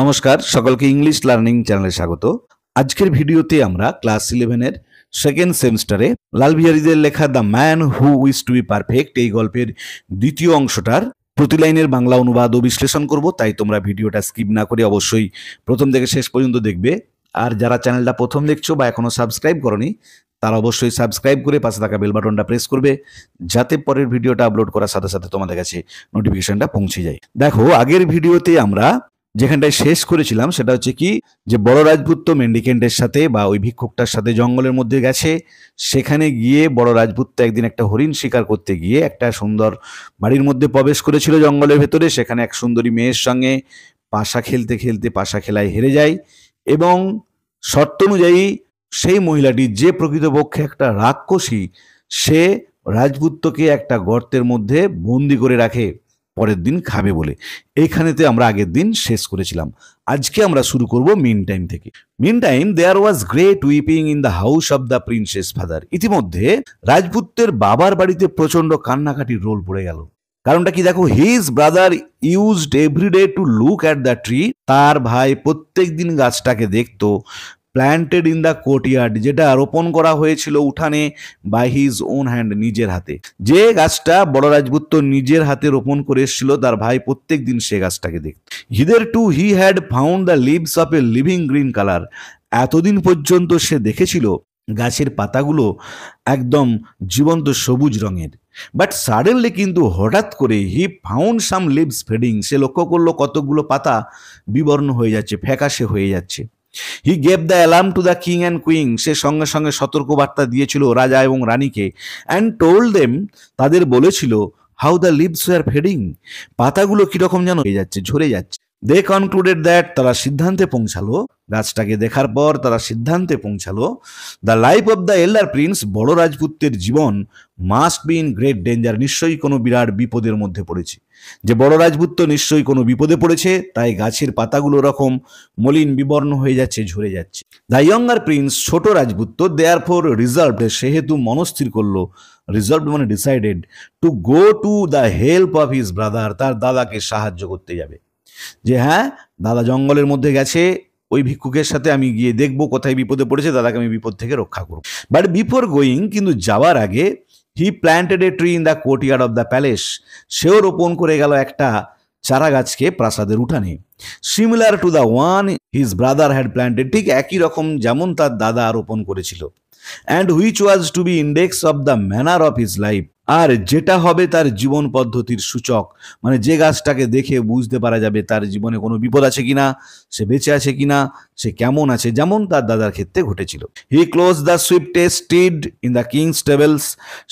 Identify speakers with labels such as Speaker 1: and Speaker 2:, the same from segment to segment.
Speaker 1: নমস্কার, সকলকে English learning চ্যানেলে স্বাগত। আজকের ভিডিওতে আমরা ক্লাস 11 এর সেকেন্ড সেমিস্টারে লালবিহারীদের লেখা the man who wish to be perfect এই গল্পের দ্বিতীয় অংশটার প্রতি লাইনের বাংলা অনুবাদ ও বিশ্লেষণ করব। তাই তোমরা ভিডিওটা স্কিপ না করে অবশ্যই প্রথম থেকে শেষ পর্যন্ত দেখবে। আর যারা চ্যানেলটা প্রথম দেখছো বা এখনো সাবস্ক্রাইব করনি তারা অবশ্যই সাবস্ক্রাইব করে পাশে থাকা বেল বাটনটা প্রেস করবে, যাতে পরের ভিডিওটা আপলোড করার সাথে সাথে তোমাদের কাছে নোটিফিকেশনটা পৌঁছে যায়। দেখো, আগের ভিডিওতে আমরা যেখানটায় শেষ করেছিলাম সেটা হচ্ছে কি, যে বড় রাজপুত্র মেন্ডিকেন্টের সাথে বা ওই ভিক্ষুকটার সাথে জঙ্গলের মধ্যে গেছে। সেখানে গিয়ে বড় রাজপুত্র একদিন একটা হরিণ শিকার করতে গিয়ে একটা সুন্দর বাড়ির মধ্যে প্রবেশ করেছিল জঙ্গলের ভেতরে। সেখানে এক সুন্দরী মেয়ের সঙ্গে পাশা খেলতে খেলতে পাশা খেলায় হেরে যায় এবং শর্ত অনুযায়ী সেই মহিলাটি, যে প্রকৃতপক্ষে একটা রাক্ষসী, সে রাজপুত্রকে একটা গর্তের মধ্যে বন্দি করে রাখে পরের দিন খাবে বলে। এইখানেতে আমরা আগের দিন শেষ করেছিলাম। আজকে আমরা শুরু করব মিন টাইম থেকে। Mean time there was great weeping in the house of the princess father. ইতিমধ্যে রাজপুত্রের বাবার বাড়িতে প্রচন্ড কান্নাকাটির রোল পড়ে গেল। কারণটা কি দেখো, his brother used everyday to look at the tree. তার ভাই প্রত্যেক দিন গাছটাকে দেখতো। প্ল্যান্টেড ইন দ্য কোর্টইয়ার্ড, যেটা রোপণ করা হয়েছিল উঠানে, বাই হিজ ওন হ্যান্ড, নিজের হাতে। যে গাছটা বড় রাজপুত্র নিজের হাতে রোপণ করে এসেছিল, তার ভাই প্রত্যেক দিন সে গাছটাকে দেখত। Hitherto he had found the leaves of a living green colour. এতদিন পর্যন্ত সে দেখেছিল গাছের পাতাগুলো একদম জীবন্ত সবুজ রঙের। বাট সাডেনলি, কিন্তু হঠাৎ করে, he found some leaves fading, সে লক্ষ্য করলো কতগুলো পাতা বিবর্ণ হয়ে যাচ্ছে, ফ্যাকাশে হয়ে যাচ্ছে। He gave the alarm to the king and queen, সে সঙ্গে সঙ্গে সতর্কবার্তা দিয়েছিল রাজা এবং রানীকে। অ্যান্ড টোল্ড দেম, তাদের বলেছিল, how the leaves were fading, পাতাগুলো কিরকম যেন হয়ে যাচ্ছে, ঝরে যাচ্ছে। দে কনক্লুডেড দ্যাট, তারা সিদ্ধান্তে পৌঁছালো, গাছটাকে দেখার পর তারা সিদ্ধান্তে পৌঁছালো, the life of the elder prince, বড় রাজপুত্রের জীবন, must be in great danger, নিশ্চয়ই কোনো বিরাট বিপদের মধ্যে পড়েছে। যে বড় রাজপুত্র নিশ্চয়ই কোনো বিপদে পড়েছে, তাই গাছের পাতাগুলো রকম মলিন বিবর্ণ হয়ে যাচ্ছে, ঝরে যাচ্ছে। দ্য ইয়ঙ্গার প্রিন্স, ছোট রাজপুত্র, দেয়ার ফোর রিজলভড, সেহেতু মনস্থির করলো, রিজলভড মানে decided, to go to the help of his brother, তার দাদাকে সাহায্য করতে যাবে। যে হ্যাঁ, দাদা জঙ্গলের মধ্যে গেছে, ওই ভিক্ষুকের সাথে আমি গিয়ে দেখবো কোথায় বিপদে পড়েছে, দাদাকে আমি বিপদ থেকে রক্ষা করব। বাট বিফোর গোয়িং, কিন্তু যাওয়ার আগে, he planted a tree in the courtyard of the palace, সেও রোপণ করে গেল একটা চারা গাছকে প্রাসাদের উঠানে। Similar to the one his brother had planted, ঠিক একই রকম যেমন তার দাদা রোপণ করেছিল। And which was to be index of the manner of his life, আর যেটা হবে তার জীবন পদ্ধতির সূচক, মানে যে গাছটাকে দেখে বুঝতে পারা যাবে তার জীবনে কোনো বিপদ আছে কিনা, সে বেঁচে আছে কিনা, সে কেমন আছে, যেমন তার দাদার ক্ষেত্রে ঘটেছিল। হি ক্লোজ the swiftest steed in the king's stables,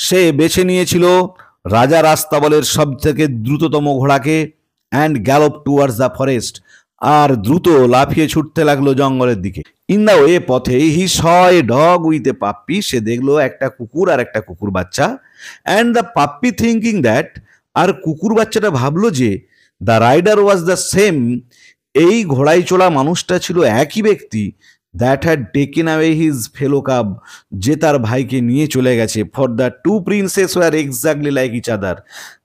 Speaker 1: সে বেছে নিয়েছিল রাজা রাস্তাবলের সব থেকে দ্রুততম ঘোড়াকে। And gallop towards the forest, আর দ্রুত লাফিয়ে ছুটতে লাগলো জঙ্গলের দিকে। ইন দ্য ওয়ে, পথে, he saw a dog with a puppy, সে দেখলো একটা কুকুর আর একটা কুকুর বাচ্চা। And the puppy thinking that, আর কুকুর বাচ্চাটা ভাবলো যে, the rider was the same, এই ঘোড়ায় চড়া মানুষটা ছিল একই ব্যক্তি, that had taken away his fellow cub, যে তার ভাইকে নিয়ে চলে গেছে। For the two princes were exactly like each other,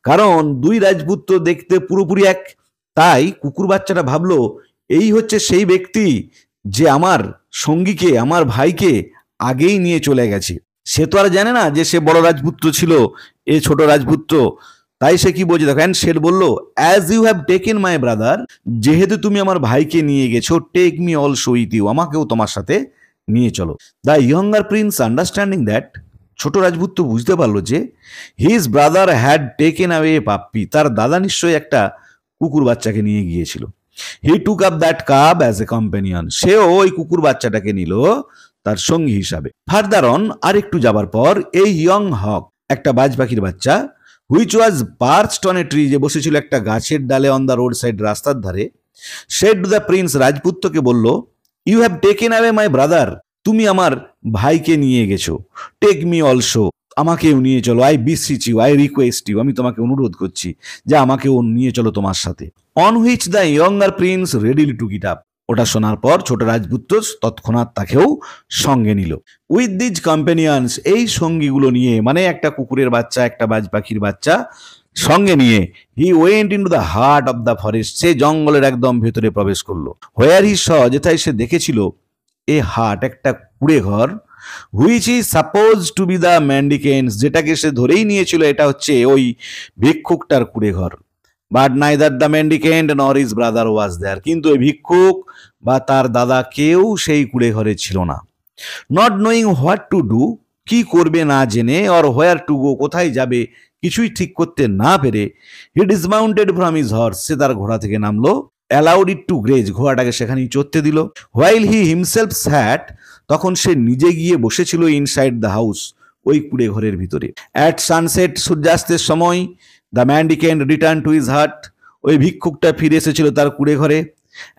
Speaker 1: কারণ দুই রাজপুত্র দেখতে পুরোপুরি এক। তাই কুকুর বাচ্চাটা ভাবলো, এই হচ্ছে সেই ব্যক্তি যে আমার সঙ্গীকে, আমার ভাইকে আগেই নিয়ে চলে গেছে। সে তো আর জানে না যে সে বড় রাজপুত্র ছিল, এ ছোট রাজপুত্র। তাই সে কি বলছে দেখেন, সে বলল, as you have taken my brother, যেহেতু তুমি আমার ভাইকে নিয়ে গেছো, take me also with you, আমাকেও তোমার সাথে নিয়ে চলো। The younger prince understanding that, ছোট রাজপুত্র বুঝতে পারলো যে, his brother had taken away puppy, তার দাদা নিশ্চয়ই একটা কুকুর বাচ্চাকে নিয়ে গিয়েছিল। He took up that cub as a companion, সেও ওই কুকুর বাচ্চাটাকে নিল তার সঙ্গী হিসাবে। ফার্দার অন, আর একটু যাবার পর, এই ইয়ং হক, একটা বাজ পাখির বাচ্চা, which was perched on a tree, যে বসেছিল একটা গাছের ডালে অন দ্য রোড সাইড, রাস্তার ধারে, সেড টু দ্য প্রিন্স, রাজপুত্রকে বলল, you have taken away my brother, তুমি আমার ভাইকে নিয়ে গেছো। টেক মি অলসো, আমাকেও নিয়ে চলো। I beseech you, I request you, আমি তোমাকে অনুরোধ করছি যে আমাকেও নিয়ে চলো তোমার সাথে। On which the younger Prince readily took it up, ওটা শোনার পর ছোট রাজপুত্র তৎক্ষণাৎ তাকেও সঙ্গে নিল। উইথ দিজ কম্প্যানিয়ন্স, এই সঙ্গীগুলো নিয়ে, মানে একটা কুকুরের বাচ্চা, একটা বাজ পাখির বাচ্চা, সঙ্গে নিয়ে he went into the heart of the forest, সে জঙ্গলের একদম ভেতরে প্রবেশ করলো। হোয়ার হি স, যেথায় সে দেখেছিল এ হাট, একটা কুড়ে ঘর, which is suppose to be the mendicants, যেটাকে সে ধরেই নিয়েছিল এটা হচ্ছে ওই ভিক্ষুকটার কুড়ে ঘর। বাট নাইদার দ্য ম্যান্ডিকেন্ট নর ইজ ব্রাদার ওয়াজ দেয়ার, কিন্তু ওই ভিক্ষুক বা তার দাদা কেউ সেই কুড়ে ঘরে ছিল না। Not knowing what to do, কি করবে না জেনে, অর হোয়ার টু গো, কোথায় যাবে কিছুই ঠিক করতে না পেরে, হি ডিসমাউন্টেড ফ্রম হিজ হর্স, সে তার ঘোড়া থেকে নামলো। অ্যালাউড ইট টু গ্রেজ, ঘোড়াটাকে সেখানেই চড়তে দিল। হোয়াইল হি হিমসেলফ স্যাট, তখন সে নিজে গিয়ে বসেছিল ইনসাইড দ্য হাউস, ওই কুড়ে ঘরের ভিতরে। অ্যাট সানসেট, সূর্যাস্তের সময়, the mendicant return to his hut, ওই ভিক্ষুকটা ফিরে এসেছিল তার কুড়ে ঘরে।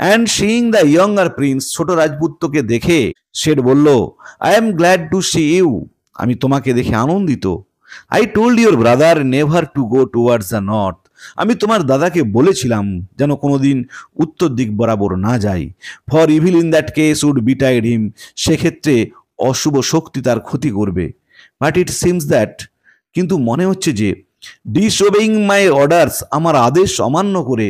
Speaker 1: And seeing the younger prince, ছোট রাজপুত্রকে দেখে শেঠ বলল, I am glad to see you, আমি তোমাকে দেখে আনন্দিত। I told your brother never to go towards the north, আমি তোমার দাদাকে বলেছিলাম যেন কোনোদিন উত্তর দিক বরাবর না যাই। For evil in that case would betide him, সেক্ষেত্রে অশুভ শক্তি তার ক্ষতি করবে। বাট ইট সিমস দ্যাট, কিন্তু মনে হচ্ছে যে, ডিসওবেইং মাই অর্ডার্স, আমার আদেশ অমান্য করে,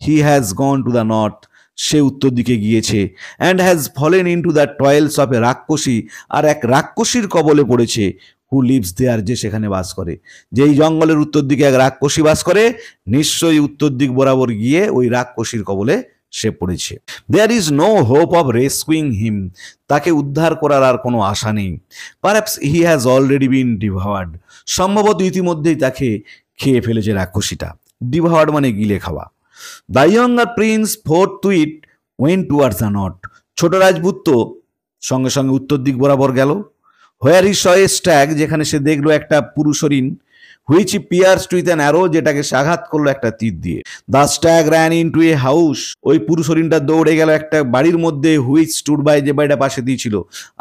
Speaker 1: he has gone to the north, সে উত্তর দিকে গিয়েছে। And has fallen in to the toils of a rakshasi, আর এক রাক্ষসীর কবলে পড়েছে। হু লিভস দেয়ার, যে সেখানে বাস করে, যেই জঙ্গলের উত্তর দিকে এক রাক্ষসী বাস করে, নিশ্চয়ই উত্তর দিক বরাবর গিয়ে ওই রাক্ষসীর কবলে সে পড়েছে। There is no hope of rescuing him, তাকে উদ্ধার করার আর কোনো আশা নেই। Perhaps he has already been devoured, সম্ভবত ইতিমধ্যেই তাকে খেয়ে ফেলেছে রাক্ষসীটা। ডিভাওয়ার্ড মানে গিলে খাওয়া। The younger prince forthwith went towards the north, ছোট রাজপুত্র সঙ্গে সঙ্গে উত্তর দিক বরাবর গেল। হোয়ার হি স এ স্ট্যাগ, যেখানে সে দেখলো একটা পুরুষ হরিণ। Which he pierced with an arrow, যেটাকে সে আঘাত করলো একটা তীর দিয়ে। The stag ran in to a house, ওই পুরুষ হরিণটা দৌড়ে গেল একটা বাড়ির মধ্যে। হুইচ স্টুড বাই, যে বাড়িটা পাশে দিয়েছিল।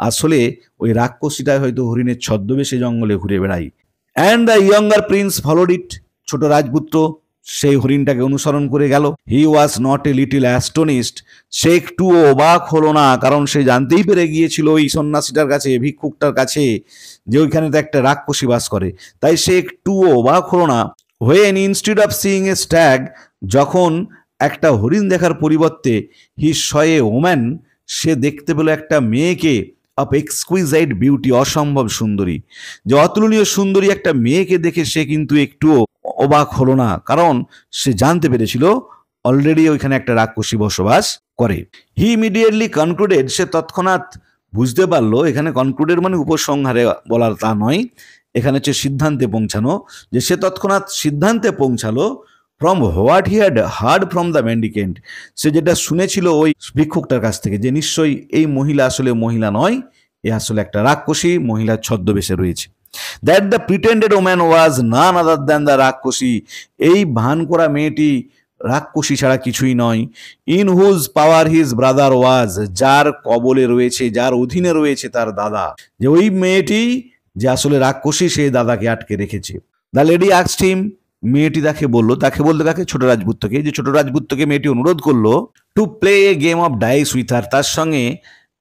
Speaker 1: আসলে ওই রাক্ষসীটা হয়তো হরিণের ছদ্মবেশে জঙ্গলে ঘুরে বেড়ায়। And the younger prince followed it, ছোট রাজপুত্র সেই হরিণটাকে অনুসরণ করে গেল। He was not a little astonished, সে একটুও অবাক হলো না, কারণ সে জানতেই পেরে গিয়েছিল ওই সন্ন্যাসীটার কাছে, ভিক্ষুকটার কাছে, যে ওইখানে তো একটা রাক্ষসী বাস করে। তাই সে একটুও অবাক হলো না। When instead of seeing A stag, যখন একটা হরিণ দেখার পরিবর্তে হি স এ ওম্যান, সে দেখতে পেল একটা মেয়েকে, অফ এক্সকুইজাইট বিউটি, অসম্ভব সুন্দরী, যে অতুলনীয় সুন্দরী একটা মেয়েকে দেখে সে কিন্তু একটুও অবাক হলো না, কারণ সে জানতে পেরেছিল অলরেডি ওইখানে একটা রাক্ষসী বসবাস করে। হি ইমিডিয়েটলি কনক্লুডেড, সে তৎক্ষণাৎ বুঝতে পারলো, এখানে কনক্লুডেড মানে উপসংহারে বলার তা নয়, এখানে হচ্ছে সিদ্ধান্তে পৌঁছানো, যে সে তৎক্ষণাৎ সিদ্ধান্তে পৌঁছালো from what he had heard from the mendicant, সে যেটা শুনেছিল ওই ভিক্ষুকটার কাছ থেকে, যে নিশ্চয়ই এই মহিলা আসলে মহিলা নয়, এ আসলে একটা রাক্ষসী, মহিলার ছদ্মবেশে রয়েছে। That the pretended woman was none other than the rakshasi, এই ভান করা মেয়েটি রাক্ষসী ছাড়া কিছুই নয়। In whose power his brother was, যার কবলে রয়েছে, যার অধীনে রয়েছে তার দাদা, যে ওই মেয়েটি যে আসলে রাক্ষসী, সেই দাদাকে আটকে রেখেছে। দ্য লেডি আস্কড হিম, মেয়েটি তাকে বললো, তাকে বলতে তাকে ছোট রাজপুত্রকে, যে ছোট রাজপুত্রকে মেয়েটি অনুরোধ করলো to play a game of dice with her, তার সঙ্গে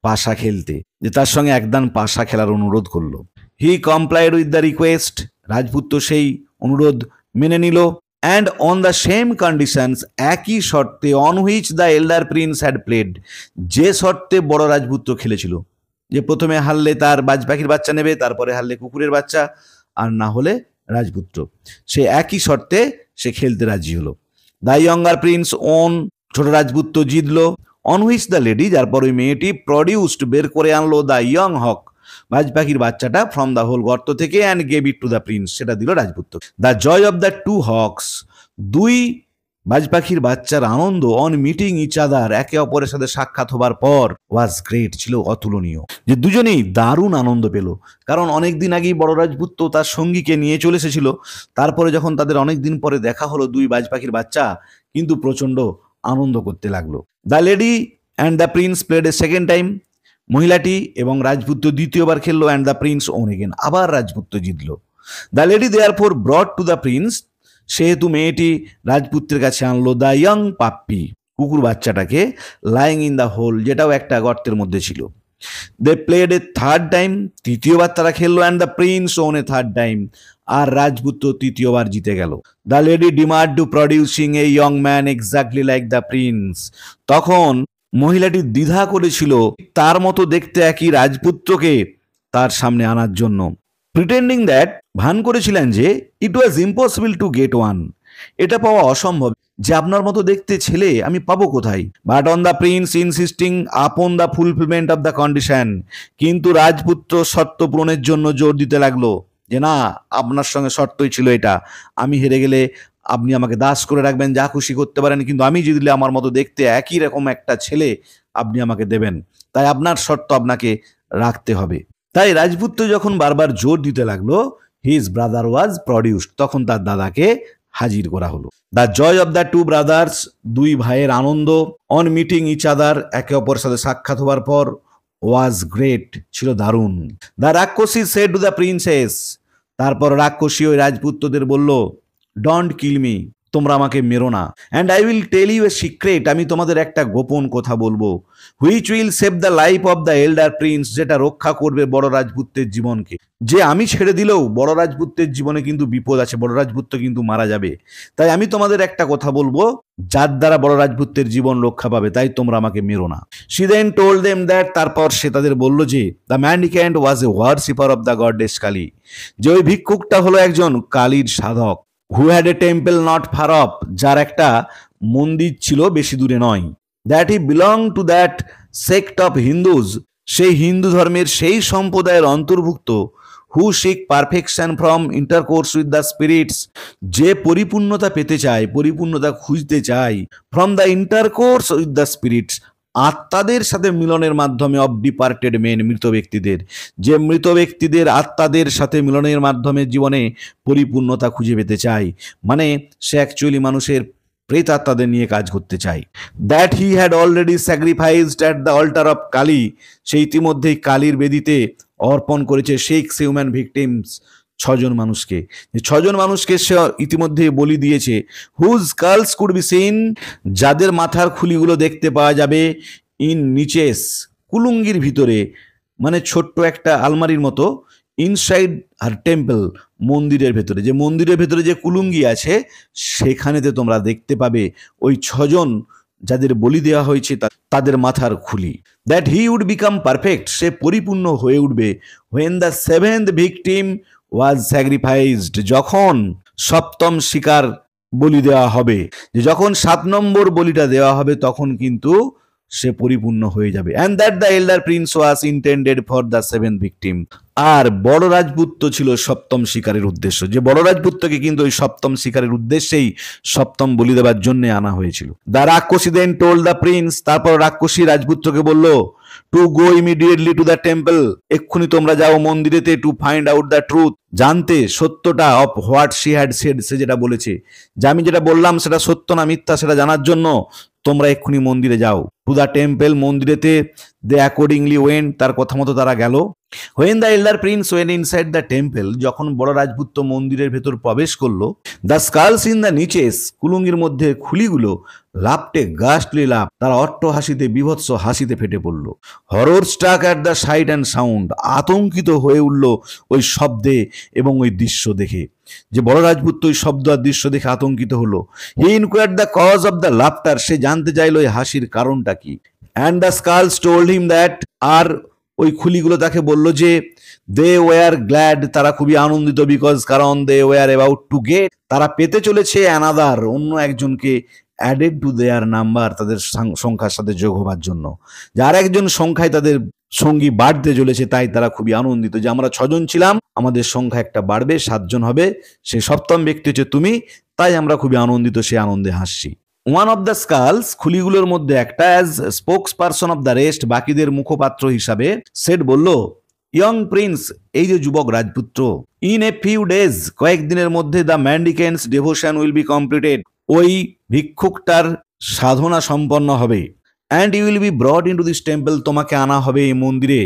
Speaker 1: পাশা খেলতে, যে তার সঙ্গে একদান পাশা খেলার অনুরোধ করলো। হি কমপ্লাইড উইথ দ্য রিকোয়েস্ট, রাজপুত্র সেই অনুরোধ মেনে নিল। And on the same conditions, একই শর্তে, on which the elder Prince had played, যে শর্তে বড় রাজপুত্র খেলেছিল, যে প্রথমে হারলে তার বাজ পাখির বাচ্চা নেবে, তারপরে হারলে কুকুরের বাচ্চা, আর না হলে রাজপুত্র, সে একই শর্তে সে খেলতে রাজি হলো। দ্য ইয়ঙ্গার প্রিন্স ওন, ছোট রাজপুত্র জিতলো। অন হুইচ দ্য লেডি, যারপর ওই মেয়েটি প্রডিউসড, বের করে আনলো দ্য ইয়ং হক, বাজ পাখির বাচ্চাটা, ফ্রম দ্য হোল, গর্ত থেকে, and gave it to the prince, সেটা দিল রাজপুত্র। The joy of the two hawks, দুই বাজ পাখির বাচ্চার আনন্দ, অন মিটিং ইচ আদার, একে অপরের সাথে সাক্ষাৎ হবার পর, ওয়াজ গ্রেট, ছিল অতুলনীয়, যে দুজনেই দারুণ আনন্দ পেল। কারণ অনেকদিন আগেই বড় রাজপুত্র তার সঙ্গীকে নিয়ে চলে এসেছিল, তারপরে যখন তাদের অনেকদিন পরে দেখা হলো, দুই বাজ পাখির বাচ্চা কিন্তু প্রচন্ড আনন্দ করতে লাগলো। The lady and the prince played a second time, মহিলাটি এবং রাজপুত্র দ্বিতীয়বার খেললো। And the prince won again, আবার রাজপুত্র জিতলো। The lady therefore brought to the prince, সেহেতু মেয়েটি রাজপুত্রের কাছে আনলো দ্য ইয়ং পাপ্পি, কুকুর বাচ্চাটাকে, লাইং ইন দ্য হোল, যেটাও একটা গর্তের মধ্যে ছিল। They played a third time, তৃতীয়বার তারা খেললো, and the prince won a third time, আর রাজপুত্র তৃতীয়বার জিতে গেল। The lady demand to producing a young man exactly like the prince. তখন মহিলাটি দ্বিধা করেছিল তার মতো দেখতে একই রাজপুত্রকে তার সামনে আনার জন্য। প্রিটেন্ডিং দ্যাট, ভান করেছিলেন যে it was impossible to get one, এটা পাওয়া অসম্ভব, যে আপনার মতো দেখতে ছেলে আমি পাবো কোথায়। But on the Prince ইনসিস্টিং upon the fulfilment of the condition, কিন্তু রাজপুত্র শর্ত পূরণের জন্য জোর দিতে লাগলো যে না, আপনার সঙ্গে শর্তই ছিল এটা, আমি হেরে গেলে আপনি আমাকে দাস করে রাখবেন, যা খুশি করতে পারেন, কিন্তু আমি জিতলে আমার মতো দেখতে একই রকম একটা ছেলে আপনি আমাকে দেবেন, তাই আপনার শর্ত আপনাকে রাখতে হবে। তাই রাজপুত্র যখন বারবার জোর দিতে লাগলো, হিজ ব্রাদার ওয়াজ প্রডিউসড, তখন তার দাদাকে হাজির করা হলো। The joy of the two brothers, দুই ভাইয়ের আনন্দ, অন মিটিং ইচ আদার, একে অপরের সাথে সাক্ষাৎ হওয়ার পর, ওয়াজ গ্রেট, ছিল দারুণ। দ্য রাক্ষসী সেড টু দ্য প্রিন্সেস, তারপর রাক্ষসী ওই রাজপুত্রদের বলল, ডোন্ট কিল মি, তোমরা আমাকে মেরো না, and I will tell you a secret, আমি তোমাদের একটা গোপন কথা বলবো, which will save the life of the elder prince, যেটা রক্ষা করবে বড় রাজপুত্রের জীবনকে। যে আমি ছেড়ে দিলেও বড় রাজপুত্রের জীবনে কিন্তু বিপদ আছে, বড় রাজপুত্র কিন্তু মারা যাবে, তাই আমি তোমাদের একটা কথা বলবো যার দ্বারা বড় রাজপুত্রের জীবন রক্ষা পাবে, তাই তোমরা আমাকে মেরো না। She then told them that, তারপর সে তাদের বলল যে the mendicant was a worshipper of the goddess Kali, যে ওই ভিক্ষুকটা হলো একজন কালীর সাধক। Who had a temple not far off, যার একটা মন্দির ছিল বেশি দূরে নয়। That he belong to that sect of Hindus, সেই হিন্দু ধর্মের সেই সম্প্রদায়ের অন্তর্ভুক্ত, who seek perfection from intercourse with the spirits, যে পরিপূর্ণতা পেতে চায়, পরিপূর্ণতা খুঁজতে চায়, from the intercourse with the spirits, আত্মাদের সাথে মিলনের মাধ্যমে, অফ ডিপার্টেড মেন, মৃত ব্যক্তিদের, যে মৃত ব্যক্তিদের আত্মাদের সাথে মিলনের মাধ্যমে জীবনে পরিপূর্ণতা খুঁজে পেতে চায়, মানে সে অ্যাকচুয়ালি মানুষের প্রেতাত্মাদের নিয়ে কাজ করতে চায়। That he had already sacrificed at the altar of Kali, সে ইতিমধ্যেই কালীর বেদিতে অর্পণ করেছে 6 হিউম্যান ভিকটিমস, 6 জন মানুষকে, যে 6 জন মানুষকে সে ইতিমধ্যে বলি দিয়েছে। Whose skulls could be seen, যাদের মাথার খুলিগুলো দেখতে পাওয়া যাবে, ইন নিচেস, কুলুঙ্গির ভিতরে, মানে ছোট্ট একটা আলমারির মতো, ইনসাইড আর টেম্পল, মন্দিরের ভেতরে, যে মন্দিরের ভেতরে যে কুলুঙ্গি আছে সেখানেতে তোমরা দেখতে পাবে ওই 6 জন যাদের বলি দেওয়া হয়েছে তাদের মাথার খুলি। That he would become perfect, সে পরিপূর্ণ হয়ে উঠবে, when the 7th victim was sacrificed, যখন 7ম শিকার বলি দেওয়া হবে, যে যখন 7 নম্বর বলিটা দেওয়া হবে তখন কিন্তু সে পরিপূর্ণ হয়ে যাবে। And that the elder prince was intended for the 7th victim, আর বড় রাজপুত্র ছিল 7ম শিকারের উদ্দেশ্য, যে বড় রাজপুত্রকে কিন্তু ওই 7ম শিকারের উদ্দেশ্যেই 7ম বলি দেওয়ার জন্য আনা হয়েছিল। দ্য রাক্ষসী দেন টোল্ড দ্য প্রিন্স, তারপর রাক্ষসী রাজপুত্রকে বলল, to go immediately to the temple, এক্ষুনি তোমরা যাও মন্দিরেতে, to find out the truth, জানতে সত্যটা, of what she had said, সে যেটা বলেছে, যে আমি যেটা বললাম সেটা সত্য না মিথ্যা সেটা জানার জন্য তোমরা এক্ষুনি মন্দিরে যাও। টু দ্য টেম্পল, মন্দিরেতে। দে অ্যাকর্ডিংলি ওয়েন্ট, তার কথা মতো তারা গেল। When the elder prince went inside the temple, যখন বড় রাজপুত্র মন্দিরের ভেতর প্রবেশ করলো, the skulls in the niches, কুলুঙ্গির মধ্যে খুলিগুলো, লাফটে গাস্টলি লাফ, তারা অট্ট হাসিতে, বিভৎস হাসিতে ফেটে পড়ল। Horror struck at the sight and sound, আতঙ্কিত হয়ে উঠল ওই শব্দে এবং ওই দৃশ্য দেখে, যে বড় রাজপুত্র ওই শব্দ আর দৃশ্য দেখে আতঙ্কিত হলো। He inquired the cause of the laughter, সে জানতে চাইল ওই হাসির কারণটা কি। And the skulls told him that, আর ওই খুলিগুলো তাকে বলল যে দে ওয়ার গ্ল্যাড, তারা খুবই আনন্দিত, বিকজ কারণ they were about to get, তারা পেতে চলেছে অ্যানাদার, অন্য একজনকে, অ্যাডেড টু দেয়ার নাম্বার, তাদের সংখ্যার সাথে যোগ হবার জন্য, যার একজন সংখ্যায় তাদের সঙ্গী বাড়তে চলেছে, তাই তারা খুবই আনন্দিত যে আমরা 6 জন ছিলাম, আমাদের সংখ্যা একটা বাড়বে, 7 জন হবে, সে 7ম ব্যক্তি হচ্ছে তুমি, তাই আমরা খুবই আনন্দিত, সে আনন্দে হাসছি। ওয়ান অফ দ্য স্কালস, খুলিগুলোর মধ্যে একটা, as spokes person of the rest, বাকিদের মুখপাত্র হিসাবে, সেট বলল, ইয়ং প্রিন্স, এই যে যুবক রাজপুত্র, ইন এ ফিউ ডেজ, কয়েকদিনের মধ্যে the mendicant's devotion will be completed, ওই ভিক্ষুকটার সাধনা সম্পন্ন হবে। And you will be brought into this temple, তোমাকে আনা হবে এই মন্দিরে।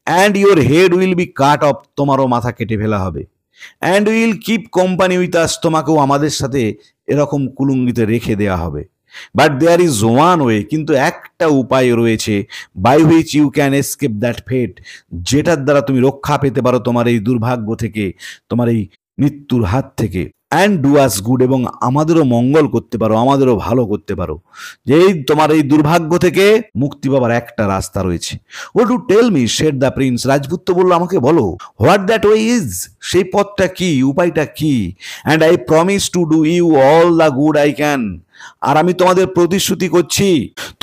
Speaker 1: And your head will be cut off, তোমারও মাথা কেটে ফেলা হবে। And will keep company with us, তোমাকেও আমাদের সাথে এরকম কুলুঙ্গিতে রেখে দেওয়া হবে। But there is one way, কিন্তু একটা উপায় রয়েছে, by which you can escape that ফেট, যেটার দ্বারা তুমি রক্ষা পেতে পারো তোমার এই দুর্ভাগ্য থেকে, তোমার এই মৃত্যুর হাত থেকে। অ্যান্ড ডু আস গুড, এবং আমাদেরও মঙ্গল করতে পারো, আমাদেরও ভালো করতে পারো। যে এই তোমার এই দুর্ভাগ্য থেকে মুক্তি পাবার একটা রাস্তা রয়েছে। Oh to tell me, said the prince, রাজপুত্র বলল আমাকে বলো, হোয়াট দ্যাট ওয়ে ইজ, সেই পথটা কি, উপায়টা কি। And I promise to do you all the good I can, আর আমি তোমাদের প্রতিশ্রুতি করছি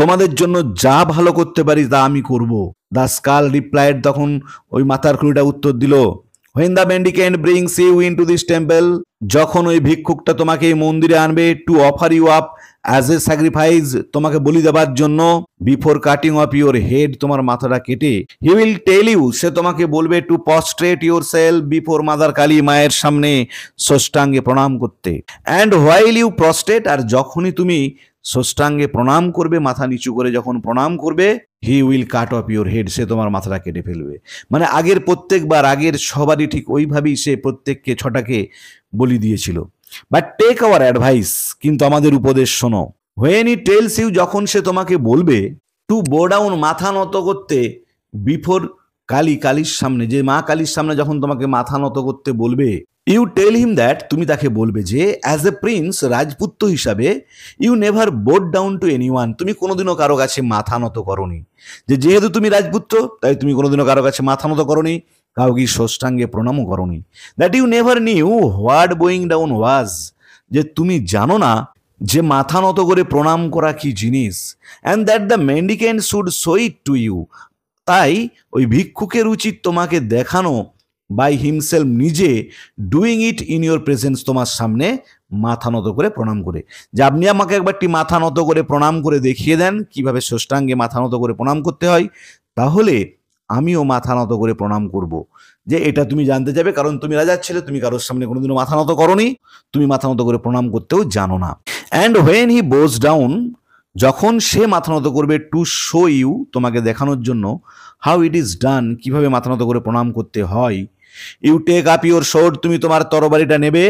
Speaker 1: তোমাদের জন্য যা ভালো করতে পারি তা আমি করব। দ্য স্কাল রিপ্লাইড, তখন ওই মাথার খুঁড়িটা উত্তর দিল, when the mendicant brings you into this temple, যখন ওই ভিক্ষুকটা তোমাকে এই মন্দিরে আনবে, to offer you up as a sacrifice, তোমাকে বলি দেবার জন্য, before cutting off your head, তোমার মাথাটা কেটে, হি উইল টেল ইউ, সে তোমাকে বলবে, to prostrate yourself before mother Kali, মায়ের সামনে ষষ্ঠাঙ্গে প্রণাম করতে। অ্যান্ড হোয়াইল ইউ প্রস্ট্রেট, আর যখনই তুমি ষষ্ঠাঙ্গে প্রণাম করবে, মাথা নিচু করে যখন প্রণাম করবে, he will cut off your head, সে তোমার মাথাটা কেটে ফেলবে। মানে আগের প্রত্যেকবার, আগের সবারই ঠিক ওইভাবেই সে প্রত্যেককে ছটাকে বলি দিয়েছিল। বাট টেক আওয়ার অ্যাডভাইস, কিন্তু আমাদের উপদেশ শোনো। হোয়েন ই টেলস ইউ, যখন সে তোমাকে বলবে, টু বো ডাউন, মাথা নত করতে, বিফোর কালী, কালীর সামনে, যে মা কালীর সামনে যখন তোমাকে মাথা নত করতে বলবে, ইউ টেল হিম দ্যাট, তুমি তাকে বলবে যে, অ্যাজ এ প্রিন্স, রাজপুত্র হিসাবে, you never bowed down to anyone, তুমি কোনোদিনও কারো কাছে মাথা নত করনি। যেহেতু তুমি রাজপুত্র, তাই তুমি কোনোদিনও কারো কাছে মাথা নত করনি, কাউকে ষষ্ঠাঙ্গে প্রণামও করনি। That you never knew what bowing down was, যে তুমি জানো না যে মাথা নত করে প্রণাম করা কি জিনিস। And that the mendicant should show it to you, তাই ওই ভিক্ষুকের উচিত তোমাকে দেখানো, বাই হিমসেলফ, নিজে, doing it in your presence, তোমার সামনে মাথা নত করে প্রণাম করে, যে আপনি আমাকে একবারটি মাথা নত করে প্রণাম করে দেখিয়ে দেন কিভাবে ষষ্ঠাঙ্গে মাথা নত করে প্রণাম করতে হয়, তাহলে আমিও মাথা নত করে প্রণাম করব। যে এটা তুমি জানতে যাবে, কারণ তুমি রাজার ছেলে, তুমি কারোর সামনে কোনোদিনও মাথা নত করনি, তুমি মাথা নত করে প্রণাম করতেও জানো না। And when he bows down, যখন সে মাথা নত করবে, টু শো ইউ, তোমাকে দেখানোর জন্য, হাউ ইট ইজ ডান, কিভাবে মাথা নত করে প্রণাম করতে হয়, you take up your sword, তুমি তোমার তরবারিটা নেবে,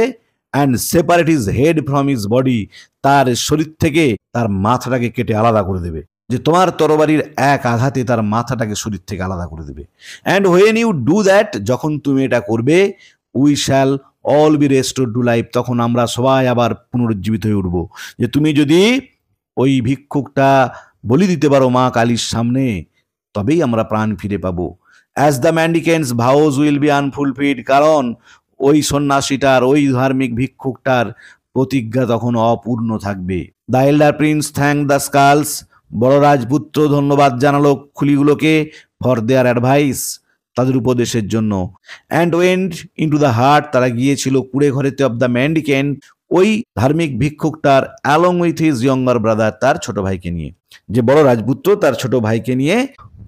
Speaker 1: and separate his head from his body, তার শরীর থেকে তার মাথাটাকে কেটে আলাদা করে দেবে, যে তোমার তরবারির এক আঘাতে তার মাথাটাকে শরীর থেকে আলাদা করে দেবে। And when you do that, যখন তুমি এটা করবে, we shall all be restored to life, তখন আমরা সবাই আবার পুনরুজ্জীবিত হয়ে উঠবো। যে তুমি যদি ওই ভিক্ষুকটা বলি দিতে পারো মা কালীর সামনে, তবেই আমরা প্রাণ ফিরে পাবো। অ্যাজ দ্য ম্যান্ডিকেন্টস ভাউজ উইল বি আনফুলফিলড, কারণ ওই সন্ন্যাসীটার, ওই ধার্মিক ভিক্ষুকটার প্রতিজ্ঞা তখন অপূর্ণ থাকবে। The elder prince thank the skulls, বড় রাজপুত্র ধন্যবাদ জানালো খুলিগুলোকে, ফর দেয়ার অ্যাডভাইস, তাদের উপদেশের জন্য। And went into the hut, তারা গিয়েছিল কুড়ে ঘরেতে, অফ দ্য ম্যান্ডিকেন্ট, ওই ধার্মিক ভিক্ষুকটার, along with his younger brother, তার ছোট ভাইকে নিয়ে, যে বড় রাজপুত্র তার ছোট ভাইকে নিয়ে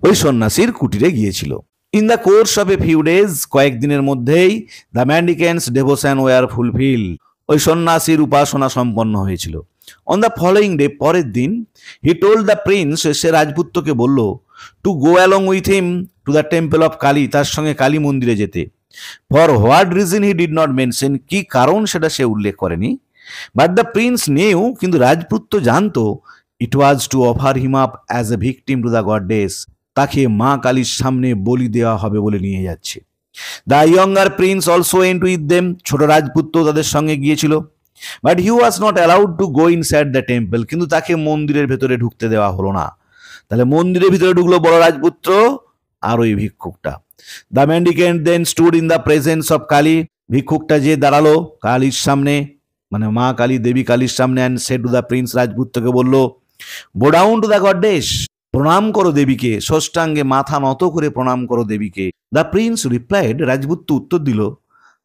Speaker 1: ওই সন্ন্যাসীর কুটিরে গিয়েছিল। In the course of a few days, কয়েকদিনের মধ্যেই, দ্য ম্যান্ডিকেন্টস ডেভোশন ওয়ার ফুলফিল, ওই সন্ন্যাসীর উপাসনা সম্পন্ন হয়েছিল। অন দ্য ফলোয়িং ডে, পরের দিন, হি টোল্ড দ্য প্রিন্স, সে রাজপুত্রকে বলল, to go along with him to the temple of Kali, তার সঙ্গে কালী মন্দিরে যেতে। For what reason he did not mention, কি কারণ সেটা সে উল্লেখ করেনি। বাট দ্য প্রিন্স নিউ, কিন্তু রাজপুত্র জানতো, it was to offer him up as a victim to the goddess, তাকে মা কালীর সামনে বলি দেওয়া হবে বলে নিয়ে যাচ্ছে। The younger Prince also ant with them, ছোট রাজপুত্র তাদের সঙ্গে গিয়েছিল। But he was not allowed to go inside the temple, কিন্তু তাকে মন্দিরের ভেতরে ঢুকতে দেওয়া হলো না। তাহলে মন্দিরের ভিতরে ঢুকলো বড় রাজপুত্র আর ওই ভিক্ষুকটা। The mendicant then stood in the presence of Kali, ভিক্ষুকটা যে দাঁড়ালো কালীর সামনে, মানে মা কালী, দেবী কালীর সামনে, অ্যান্ড সে টু দ্য প্রিন্স, রাজপুত্রকে বলল, bow down to the goddess, প্রণাম করো দেবীকে, ষষ্ঠাঙ্গে মাথা নত করে প্রণাম করো দেবীকে। দ্য প্রিন্স রিপ্লাইড, রাজপুত্র উত্তর দিল,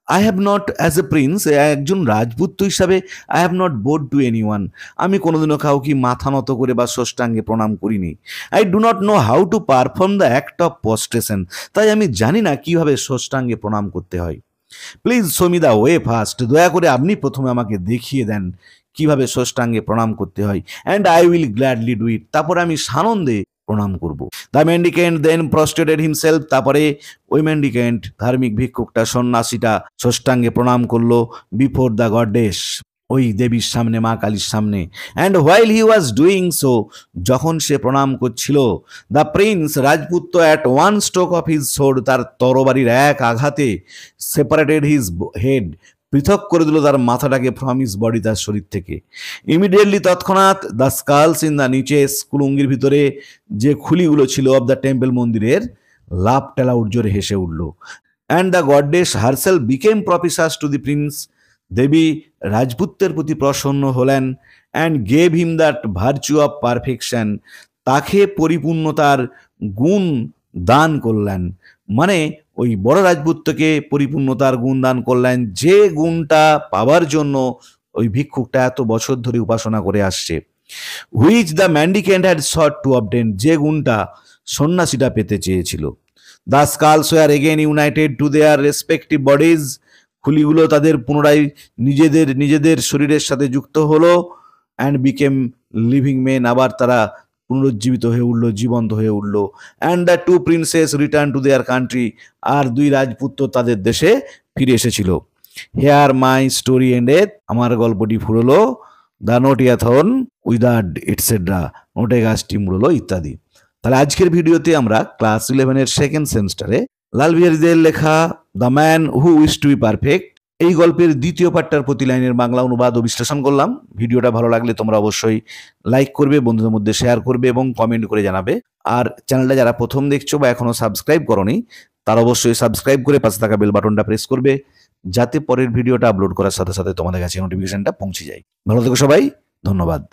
Speaker 1: I have not, as a prince, একজন রাজপুত্র হিসাবে, I have not bowed to anyone, আমি কোনোদিনও কাউকে মাথা নত করে বা ষষ্ঠাঙ্গে প্রণাম করিনি। I do not know how to perform the act of prostration, তাই আমি জানি না কিভাবে ষষ্ঠাঙ্গে প্রণাম করতে হয়। Please show me the way first, দয়া করে আপনি প্রথমে আমাকে দেখিয়ে দেন কিভাবে ষষ্ঠাঙ্গে প্রণাম করতে হয়। And I will gladly do it, তারপরে আমি সানন্দে প্রণাম করব। দ্য ম্যান্ডিকেন্ট দেন প্রস্ট্রেটেড হিমসেলফ, তারপরে ওই ম্যান্ডিকেন্ট, ধার্মিক ভিক্ষুকটা, সন্ন্যাসীটা ষষ্ঠাঙ্গে প্রণাম করলো, বিফোর দ্য গডেস, ওই দেবীর সামনে, মা কালীর সামনে। And while he was doing so, যখন সে প্রণাম করছিল, দ্য প্রিন্স রাজপুত্র at one stroke of his sword, তার তরবারির এক আঘাতে সেপারেটেড হিজ হেড, পৃথক করে দিল তার মাথাটাকে ফ্রম হিজ বডি, তার শরীর থেকে। ইমিডিয়েটলি, তৎক্ষণাৎ, দ্য স্কালস ইন দ্য নিচে, কুলুঙ্গির ভিতরে যে খুলিগুলো ছিল অফ দ্য টেম্পল, মন্দিরের, লাভ টেলাউট, জোরে হেসে উঠল। And the goddess herself became propitious to the prince, দেবী রাজপুত্রের প্রতি প্রসন্ন হলেন। And gave him that virtue of perfection, তাকে পরিপূর্ণতার গুণ দান করলেন। মানে ওই বড় রাজপুত্রকে পরিপূর্ণতার গুণ দান করলেন, যে গুণটা পাওয়ার জন্য ওই ভিক্ষুকটা এত বছর ধরে উপাসনা করে আসছে। Which the mendicant had sought to obtain, যে গুণটা সন্ন্যাসীটা পেতে চেয়েছিল। The skulls were again united to their respective bodies, খুলিগুলো তাদের পুনরায় নিজেদের শরীরের সাথে যুক্ত হলো। অ্যান্ড বিকেম লিভিং মেন, আবার তারা পুনরুজ্জীবিত হয়ে উঠলো, জীবন্ত হয়ে উঠলো। And the two princes return to their country, আর দুই রাজপুত্র তাদের দেশে ফিরে এসেছিল। হেয়ার মাই স্টোরি এন্ডেড, আমার গল্পটি ফুরলো। দ্য নোটিয়াথন উইদার্ড এটসেট্রা, নোটে গাছটি মুড়লো, ইত্যাদি। তাহলে আজকের ভিডিওতে আমরা ক্লাস 11-এর সেকেন্ড সেমিস্টারে লাল বিহারীদের লেখা the man who wish to be perfect এই গল্পের দ্বিতীয় পার্টটার প্রতি লাইনের বাংলা অনুবাদ ও বিশ্লেষণ করলাম। ভিডিওটা ভালো লাগলে তোমরা অবশ্যই লাইক করবে, বন্ধুদের মধ্যে শেয়ার করবে এবং কমেন্ট করে জানাবে। আর চ্যানেলটা যারা প্রথম দেখছো বা এখনো সাবস্ক্রাইব করোনি, তারা অবশ্যই সাবস্ক্রাইব করে পাশে থাকা বেল বাটনটা প্রেস করবে, যাতে পরের ভিডিওটা আপলোড করার সাথে সাথে তোমাদের কাছে নোটিফিকেশনটা পৌঁছে যায়। ভালো থেকো সবাই, ধন্যবাদ।